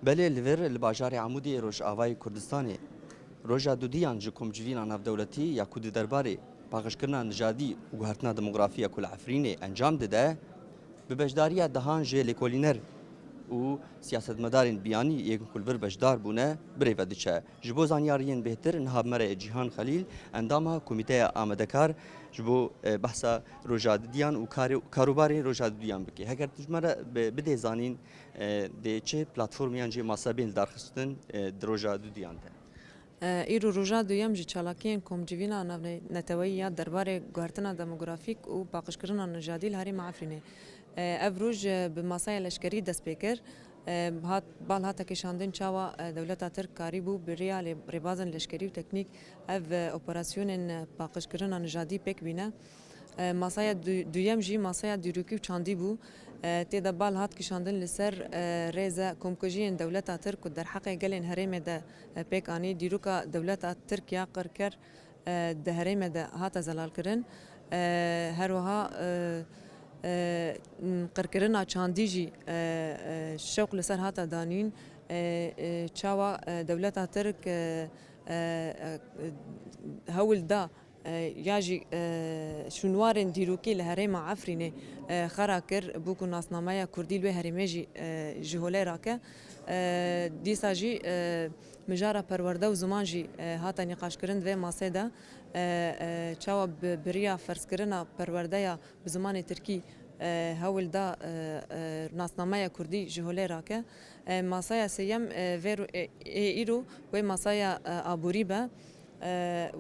بله لور لباجار عمودی روش آوای کردستانی روژا دودیان جی کمجوینا نافدولتی یا کود درباره پاکشکرنا نژادی و گهرتنا دموگرافیا کل عفرینه انجام داده به بجداری دهان جه لکولینر و سیاستمدارین بیانی یک کلبر بجدار بونه بریو دچه جبو زانیاریین بهتر نهاب مره جیهان خلیل اندامه کمیته آمدکار جبو بحثا روجادیان و کاروباری روجادیان بکی هگر تجمره بده زانین ده چه پلتفرمیان جه ماسابین درخستن روجادیان ده ایرو روژا دویم جی چالاکین کمجوینا نتوایی یا درباره گوهرتنا دموگرافیک و پاکشکرنا نژادی لهری معفرینه اف روج به ماسای لشکری دست پیکر هات کشاندن چاوا دولتا ترک کاری بو بریا ربازن لشکری و تکنیک اف اپراسیون پاکشکرنا نژادی پک بینه ماسای دویم جی ماسای دیروکی و چاندی بو تیدا بال هات کشاندن لسر ریزا کمکجین دولتا ترک و در حق گلین هرم ده پیک آنی دیروکا دولتا ترک یا قرکر ده هرم ده هات زلال کرن هر وها قرکرنا چاندی جی شوق لسر هات دانین چاوا دولتا ترک هول دا یاجی شنوارن دیروکی لهرم عفرینه خرا کر بوکو ناسنامه کردی لوی هرمجی جهوله راکه دیسا جی مجارا پرورده و زمان جی هاتا نقاش کرند و ماسه ده چاوا بریا فرس کرنا پرورده یا بزمان ترکی هول دا ناسنامه کردی جهوله راکه ماسه سیم ویرو ایرو و ماسه آبوری به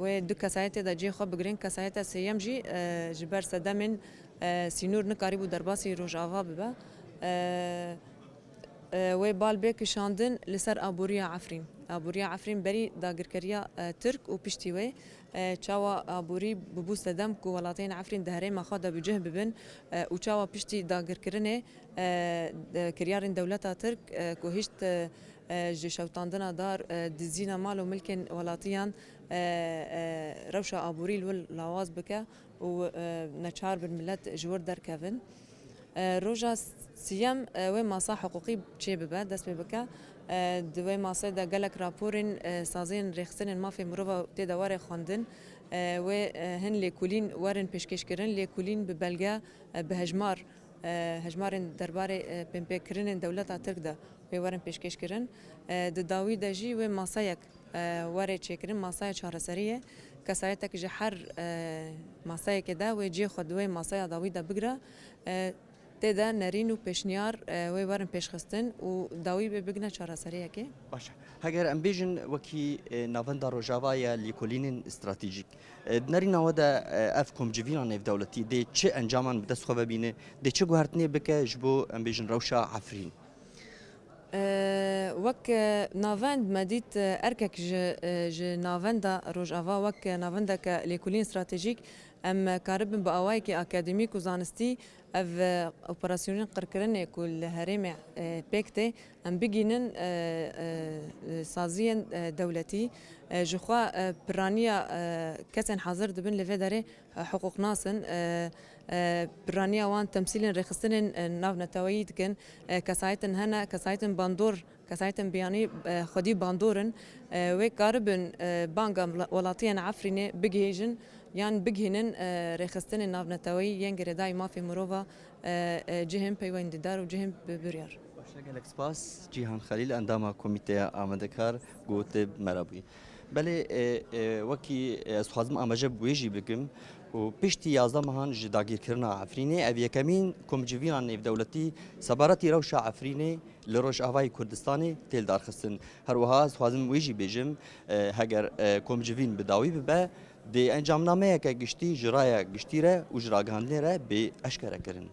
و دو کسایت دا جی خواب بگرین کسایت سیم جی جبر سدمن سینور نکاری بود درباسی روجاوا ببا و بال بکشاندن لسر آبوریا عفرین بری داگرکریا ترک و پشتی و چاوا آبوری ببوس دم کو ولاتین عفرین دهره ما خدا بجه ببن و چاوا پشتی داگرکرنه کریارن دولتا ترک کو هشت جشوتاندنا دار دزینا مال و ملکن ولاتیان روشا آبوری الول لاواز بکه و نچار بالملت جور در کفن روجا سیام و ماسا حقوقی چه ببه دست بکه دوی ماسا دا گلک راپورین سازین رخصن مافی مروه تدوار خواندن و هن لیکولین ورن پیشکش کردن لیکولین به بلگه به هجمارن درباره پمپکرین دولت ترک ده و ورن پیشکش کردن داوی دجی و ماسایک وره چکرین ماسای چهارسریه کسایت که هر ماسای که ده و جی خودوی ماسای داوی ده بگره تدا نرین و پیشنیار و ورن پیشخستن و داوی به بگنه چهارسریه که باشه هگر ام بیژن وکی ناوندا روجاوای لیکولین استراتژیک نرین نوادا اف کمجوینا نف دولتی ده چه انجامان بدست خو ببینه ده چه گوهرتنی بکه جبو ام بیژن روشا عفرین وك نافند مديت أركك ج نافندا روجافا وك نافندا كليكولين استراتيجيك أم كاربن بأوايك أكاديميك وزانستي أف أوبراسيونين قركرنة كل هرمع بيكتي أم بيجينن سازيا دولتي جخوا برانيا كسن حاضر دبن لفدري حقوق ناسن برانيا وان تمثيل رخصتن ناف نتويد كن كسايتن هنا كسايتن باندور كسايتن بياني خدي باندورن وكاربن بانغام ولاتيان عفرينه بيجيجن يعني بيجهنن رخصتن ناف نتوي ينجر داي ما في مروفا جهم بيوين دار وجهم ببريار شكلك سپاس جیهان خلیل اندام کمیته آمدکار گوته مرابی بله وکی از خوازم آماجه بویجی بگم و پشتی 11 ماهان جداگیر کرنا عفرینه اوی کمین کمجویان نف دولتی سبارتی روشا عفرینه لروش آوای کردستانی تیل دارخستن هر وها از خوازم بویجی بجم هگر کمجوین بداوی ببه دی انجام نامه که گشتی جرای گشتی را و جراگاندنی را به اشکره کرن